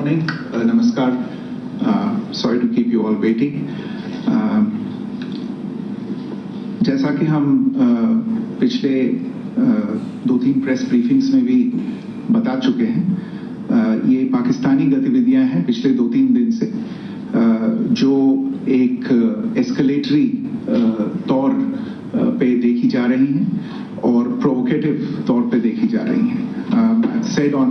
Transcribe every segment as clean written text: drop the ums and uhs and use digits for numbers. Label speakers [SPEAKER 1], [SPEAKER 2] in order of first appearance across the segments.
[SPEAKER 1] morning. Namaskar. Sorry to keep you all waiting. जैसा कि हम पिछले 2-3 प्रेस ब्रीफिंग्स में भी बता चुके हैं, ये पाकिस्तानी गतिविधियां हैं पिछले 2-3 दिन से, जो एक एस्केलेटरी तौर पे देखी जा रही हैं और प्रोवोकेटिव तौर पे देखी जा रही हैं. I've said on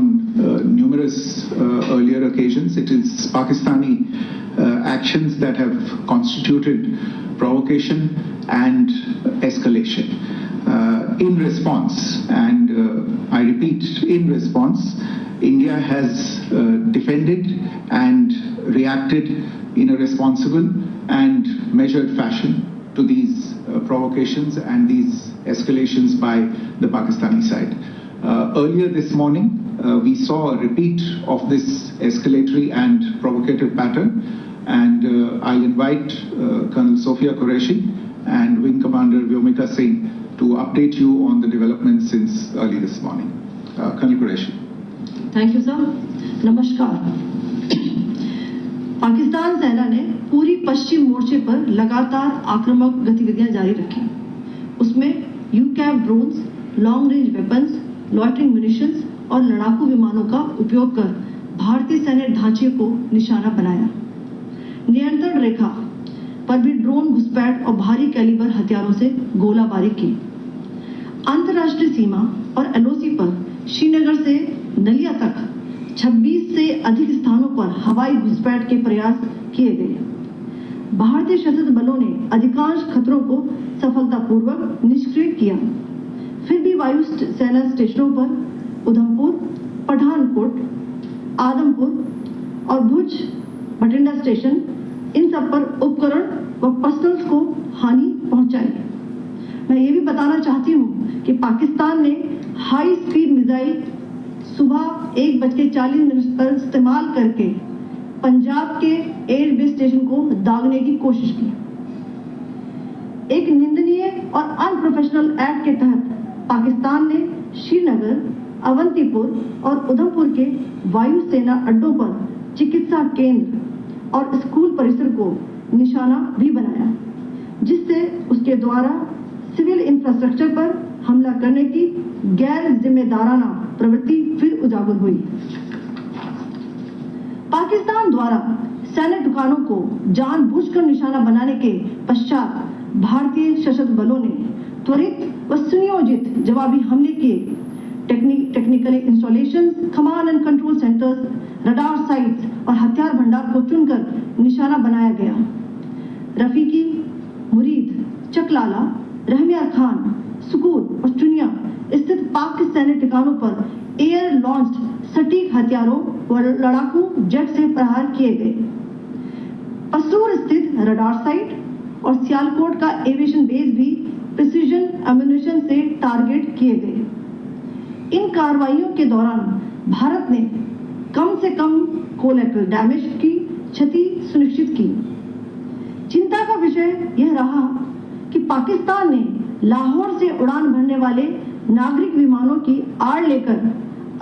[SPEAKER 1] numerous earlier occasions, it is Pakistani actions that have constituted provocation and escalation. In response, and I repeat, in response, India has defended and reacted in a responsible and measured fashion to these provocations and these escalations by the Pakistani side. Earlier this morning, we saw a repeat of this escalatory and provocative pattern, and I'll invite Colonel Sophia Qureshi and Wing Commander Vyomika Singh to update you on the developments since early this morning. Colonel Qureshi.
[SPEAKER 2] Thank you, sir. नमस्कार. पाकिस्तान सेना ने पूरी पश्चिम मोर्चे पर लगातार आक्रामक गतिविधियां जारी रखी. उसमें UCAV drones, long range weapons, loitering munitions और लड़ाकू विमानों का उपयोग कर भारतीय सैन्य ढांचे को निशाना बनाया. नियंत्रण रेखा पर भी ड्रोन घुसपैठ और भारी कैलिबर हथियारों से गोलाबारी की. अंतर्राष्ट्रीय सीमा और एलओसी पर श्रीनगर से नलिया तक 26 से अधिक स्थानों पर हवाई घुसपैठ के प्रयास किए गए. भारतीय सशस्त्र बलों ने अधिकांश खतरों को सफलतापूर्वक निष्क्रिय किया. फिर भी वायु सेना स्टेशनों पर उधमपुर, पठानकोट, आदमपुर और भुज बठिंडा स्टेशन, इन सब पर उपकरण व पर्सनल्स को हानि पहुंचाई. मैं ये भी बताना चाहती हूं कि पाकिस्तान ने हाई स्पीड मिसाइल सुबह 1:40 पर इस्तेमाल करके पंजाब के एयरबेस स्टेशन को दागने की कोशिश की. एक निंदनीय और अनप्रोफेशनल एक्ट के तहत पाकिस्तान ने श्रीनगर, अवंतीपुर और उधमपुर के वायु सेना अड्डों पर चिकित्सा केंद्र और स्कूल परिसर को निशाना भी बनाया, जिससे उसके द्वारा सिविल इंफ्रास्ट्रक्चर पर हमला करने की गैर जिम्मेदाराना प्रवृत्ति फिर उजागर हुई. पाकिस्तान द्वारा सैन्य ठिकानों को जानबूझकर निशाना बनाने के पश्चात भारतीय सशस्त्र बलों ने त्वरित व सुनियोजित जवाबी हमले किए. Technical installations, command and control centres, radar sites और हथियार भंडार को चुनकर निशाना बनाया गया. रफीकी, मुरीद, चकलाला, रहमिया खान, सुकूर और चुनिया स्थित पाक सैन्य ठिकानों पर एयर लॉन्च्ड सटीक हथियारों व लड़ाकू जेट से प्रहार किए गए. पसूर स्थित रडार साइट और सियालकोट का एविएशन बेस भी प्रिसीजन एम्यूनिशन से टारगेट किए गए. इन कार्रवाइयों के दौरान भारत ने कम से कम कोलैटरल डैमेज की क्षति सुनिश्चित की. चिंता का विषय यह रहा कि पाकिस्तान ने लाहौर से उड़ान भरने वाले नागरिक विमानों की आड़ लेकर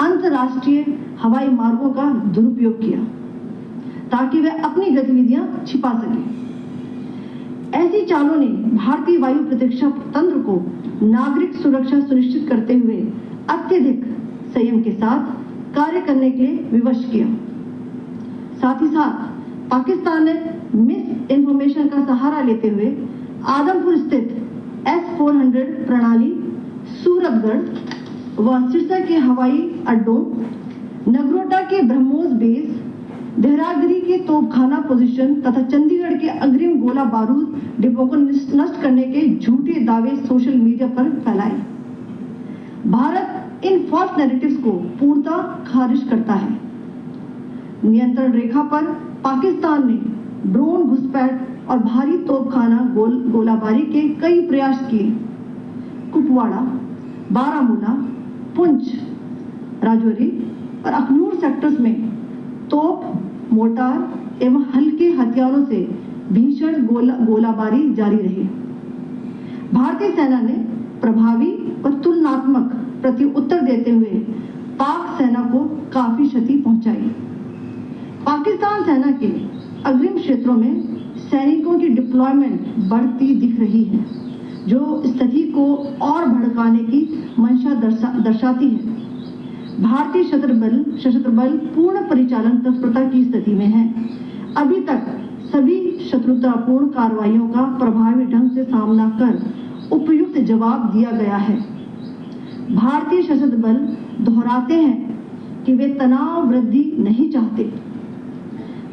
[SPEAKER 2] अंतर्राष्ट्रीय हवाई मार्गों का दुरुपयोग किया, ताकि वह अपनी गतिविधियां छिपा सके. ऐसी चालों ने भारतीय वायु प्रतिरक्षा तंत्र को नागरिक सुरक्षा सुनिश्चित करते हुए अत्यधिक संयम के साथ कार्य करने के लिए विवश किया. साथ ही साथ पाकिस्तान ने मिस इंफॉर्मेशन का सहारा लेते हुए आदमपुर स्थित S-400 प्रणाली, सूरतगढ़ व सिरसा के हवाई अड्डों, नगरोटा के ब्रह्मोस बेस, देहरागिरी के तोपखाना पोजीशन तथा चंडीगढ़ के अग्रिम गोला बारूद डिपो को नष्ट करने के झूठे दावे सोशल मीडिया पर फैलाए. भारत इन फॉल्स नैरेटिव्स को पूर्णतः खारिज करता है. नियंत्रण रेखा पर पाकिस्तान ने ड्रोन घुसपैठ और भारी तोपखाना गोलाबारी के कई प्रयास किए. कुपवाड़ा, बारामूला, पुंछ, राजौरी और अखनूर सेक्टर्स में तोप, मोर्टार एवं हल्के हथियारों से भीषण गोलाबारी जारी रही. भारतीय सेना ने प्रभावी और तुलनात्मक प्रत्युत्तर देते हुए पाक सेना को काफी क्षति पहुंचाई. पाकिस्तान सेना के अग्रिम क्षेत्रों में सैनिकों की डिप्लॉयमेंट बढ़ती दिख रही है, जो स्थिति को और भड़काने की मंशा दर्शाती है। भारतीय सशस्त्र बल पूर्ण परिचालन तत्परता की स्थिति में है। अभी तक सभी शत्रुतापूर्ण कार्रवाइयों का प्रभावी ढंग से सामना कर उपयुक्त जवाब दिया गया है। भारतीय सशस्त्र बल दोहराते हैं कि वे तनाव वृद्धि नहीं चाहते,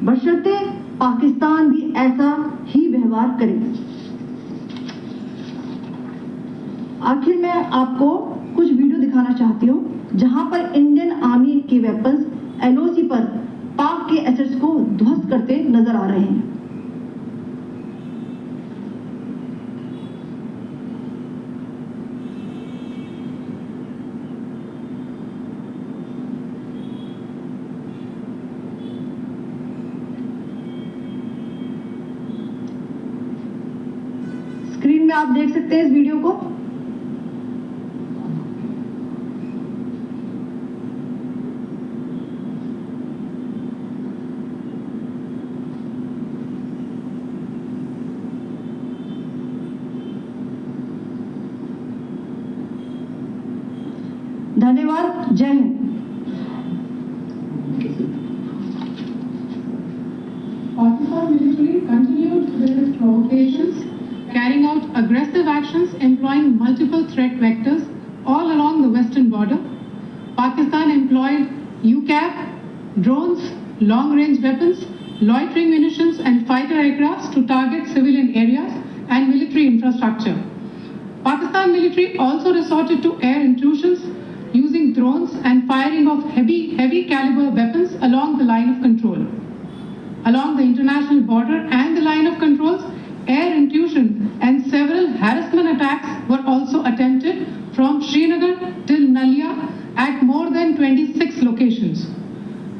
[SPEAKER 2] बशर्ते पाकिस्तान भी ऐसा ही व्यवहार करे। आखिर में आपको कुछ वीडियो दिखाना चाहती हूँ जहां पर इंडियन आर्मी के वेपन्स एलओसी पर पाक के एसेट्स को ध्वस्त करते नजर आ रहे हैं। स्क्रीन में आप देख सकते हैं इस वीडियो को। धन्यवाद। जय Hind.
[SPEAKER 3] Pakistan military continued with its provocations, carrying out aggressive actions employing multiple threat vectors all along the western border. Pakistan employed UCAV, drones, long-range weapons, loitering munitions and fighter aircrafts to target civilian areas and military infrastructure. Pakistan military also resorted to air intrusions using drones and firing of heavy caliber weapons along the line of control. Along the international border and the line of controls, air intrusion and several harassment attacks were also attempted from Srinagar till Nalia at more than 26 locations.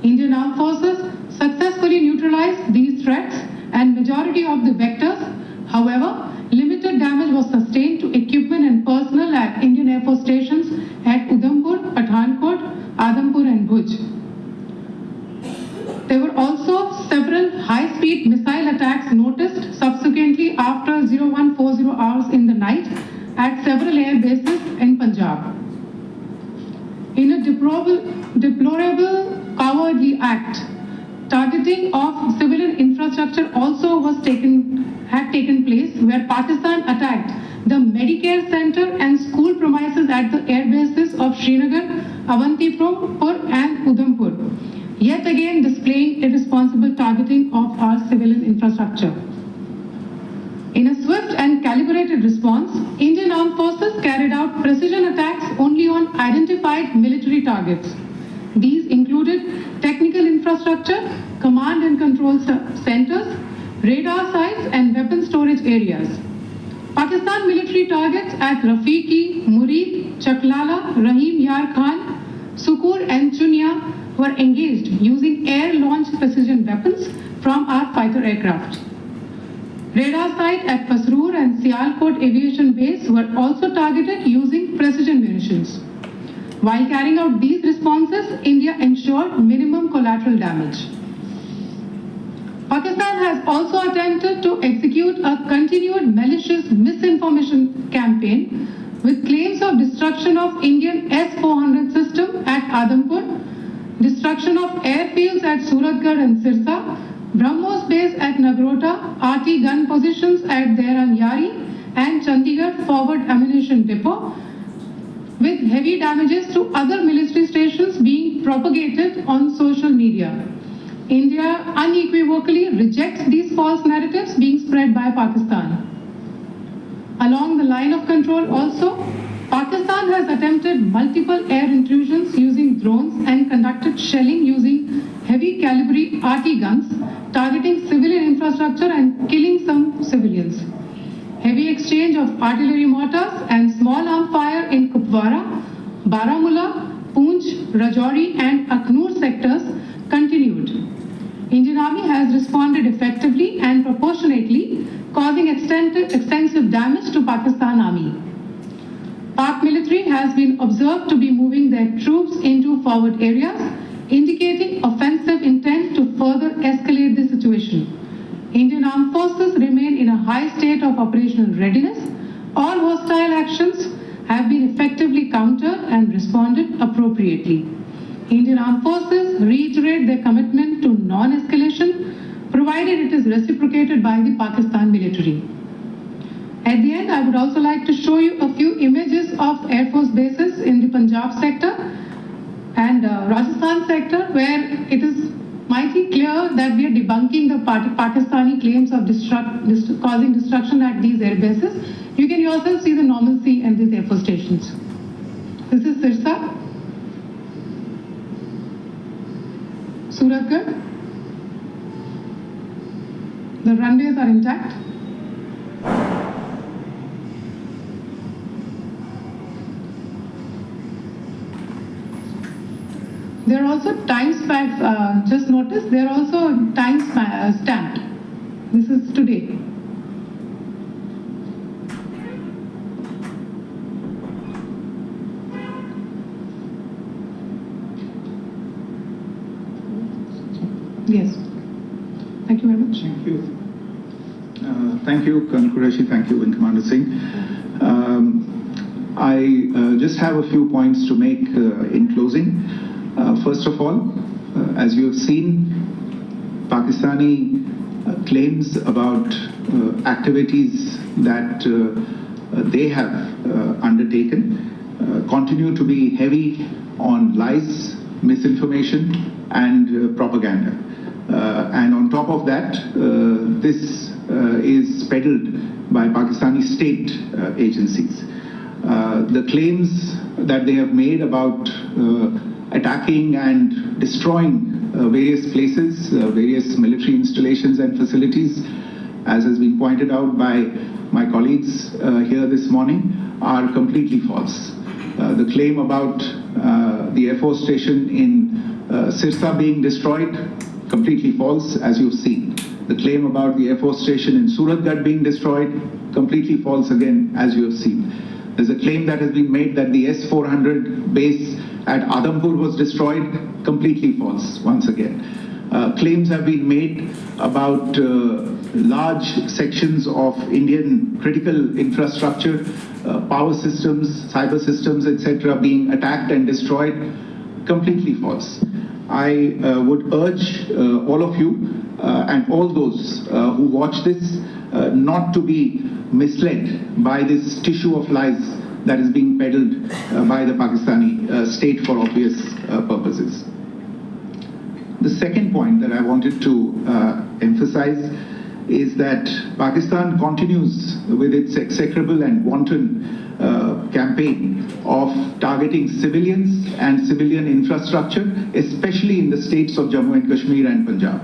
[SPEAKER 3] Indian Armed Forces successfully neutralized these threats and majority of the vectors. However, limited damage was sustained to equipment and personnel at Indian Air Force stations at Udhampur, Pathankot, Adampur and Bhuj. There were also several high-speed missile attacks noticed subsequently after 0140 hours in the night at several air bases in Punjab. In a deplorable cowardly act, targeting of civilian infrastructure also had taken place, where Pakistan attacked the Medicare Center and school premises at the air bases of Srinagar, Avantipur and Udhampur, yet again displaying irresponsible targeting of our civilian infrastructure. In a swift and calibrated response, Indian Armed Forces carried out precision attacks only on identified military targets. These included technical infrastructure, command and control centers, radar sites and weapon storage areas. Pakistan military targets at Rafiqi, Murid, Chaklala, Rahim Yar Khan, Sukur and Chunia were engaged using air-launched precision weapons from our fighter aircraft. Radar site at Pasroor and Sialkot Aviation Base were also targeted using precision munitions. While carrying out these responses, India ensured minimum collateral damage. Pakistan has also attempted to execute a continued malicious misinformation campaign with claims of destruction of Indian S-400 system at Adampur, destruction of airfields at Suratgarh and Sirsa, BrahMos base at Nagrota, RT gun positions at Dehran Yari and Chandigarh forward ammunition depot, with heavy damages to other military stations being propagated on social media. India unequivocally rejects these false narratives being spread by Pakistan. Along the line of control also, Pakistan has attempted multiple air intrusions using drones and conducted shelling using heavy caliber RT guns, targeting civilian infrastructure and killing some civilians. Heavy exchange of artillery mortars and small arm fire in Kupwara, Baramulla, Poonch, Rajouri and Aknoor sectors continued. Indian Army has responded effectively and proportionately, causing extensive damage to Pakistan Army. Pak military has been observed to be moving their troops into forward areas, indicating offensive intent to further state of operational readiness, all hostile actions have been effectively countered and responded appropriately. Indian Armed Forces reiterate their commitment to non-escalation, provided it is reciprocated by the Pakistan military. At the end, I would also like to show you a few images of Air Force bases in the Punjab sector and Rajasthan sector, where it is mighty clear that we are debunking the Pakistani claims of causing destruction at these air bases. You can yourself see the normalcy in these Air Force stations. This is Sirsa, Suratgarh. The runways are intact. There are also time stamps, just notice, there are also time stamped. This is today. Yes. Thank you very much.
[SPEAKER 1] Thank you. Thank you, Colonel Qureshi. Thank you, Wing Commander Singh. I just have a few points to make in closing. First of all, as you have seen, Pakistani claims about activities that they have undertaken continue to be heavy on lies, misinformation, and propaganda. And on top of that, this is peddled by Pakistani state agencies. The claims that they have made about attacking and destroying various places, various military installations and facilities, as has been pointed out by my colleagues here this morning, are completely false. The claim about the Air Force station in Sirsa being destroyed, completely false, as you've seen. The claim about the Air Force station in Suratgarh being destroyed, completely false again, as you have seen. There's a claim that has been made that the S-400 base at Adhampur was destroyed, completely false once again. Claims have been made about large sections of Indian critical infrastructure, power systems, cyber systems, etc. being attacked and destroyed, completely false. I would urge all of you and all those who watch this not to be misled by this tissue of lies that is being peddled by the Pakistani state for obvious purposes. The second point that I wanted to emphasize is that Pakistan continues with its execrable and wanton campaign of targeting civilians and civilian infrastructure, especially in the states of Jammu and Kashmir and Punjab.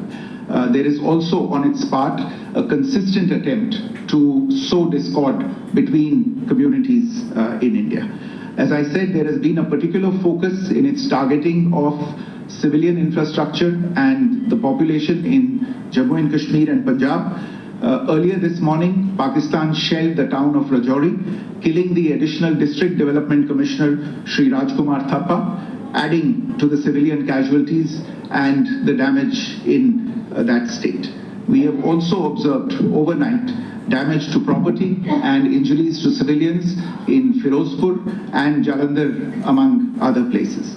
[SPEAKER 1] There is also on its part a consistent attempt to sow discord between communities in India. As I said, there has been a particular focus in its targeting of civilian infrastructure and the population in Jammu and Kashmir and Punjab. Earlier this morning, Pakistan shelled the town of Rajouri, killing the additional District Development Commissioner Shri Rajkumar Thappa, adding to the civilian casualties and the damage in that state. We have also observed overnight damage to property and injuries to civilians in Firozpur and Jalandhar, among other places.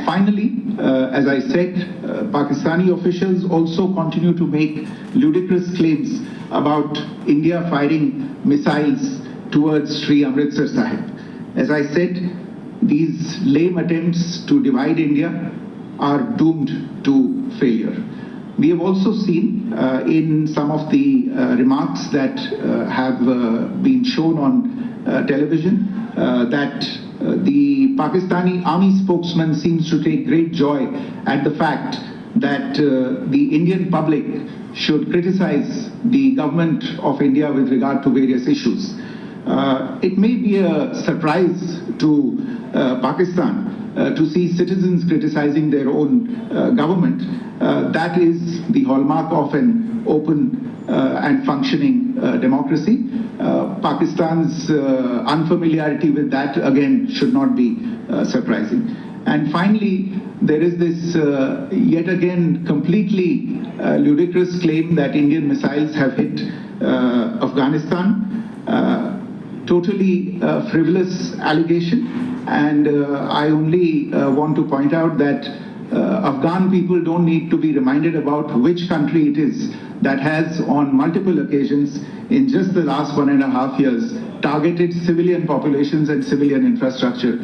[SPEAKER 1] Finally, as I said, Pakistani officials also continue to make ludicrous claims about India firing missiles towards Sri Amritsar Sahib. As I said, these lame attempts to divide India are doomed to failure. We have also seen in some of the remarks that have been shown on television that the Pakistani army spokesman seems to take great joy at the fact that the Indian public should criticize the government of India with regard to various issues. It may be a surprise to Pakistan to see citizens criticizing their own government. That is the hallmark of an open and functioning democracy. Pakistan's unfamiliarity with that, again, should not be surprising. And finally, there is this yet again completely ludicrous claim that Indian missiles have hit Afghanistan. Totally frivolous allegation, and I only want to point out that Afghan people don't need to be reminded about which country it is that has on multiple occasions in just the last 1.5 years targeted civilian populations and civilian infrastructure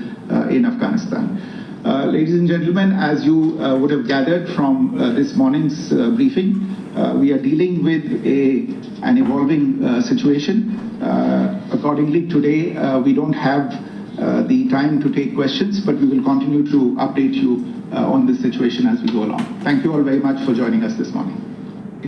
[SPEAKER 1] in Afghanistan. Ladies and gentlemen, as you would have gathered from this morning's briefing, we are dealing with an evolving situation. Accordingly, today we don't have the time to take questions, but we will continue to update you on this situation as we go along. Thank you all very much for joining us this morning.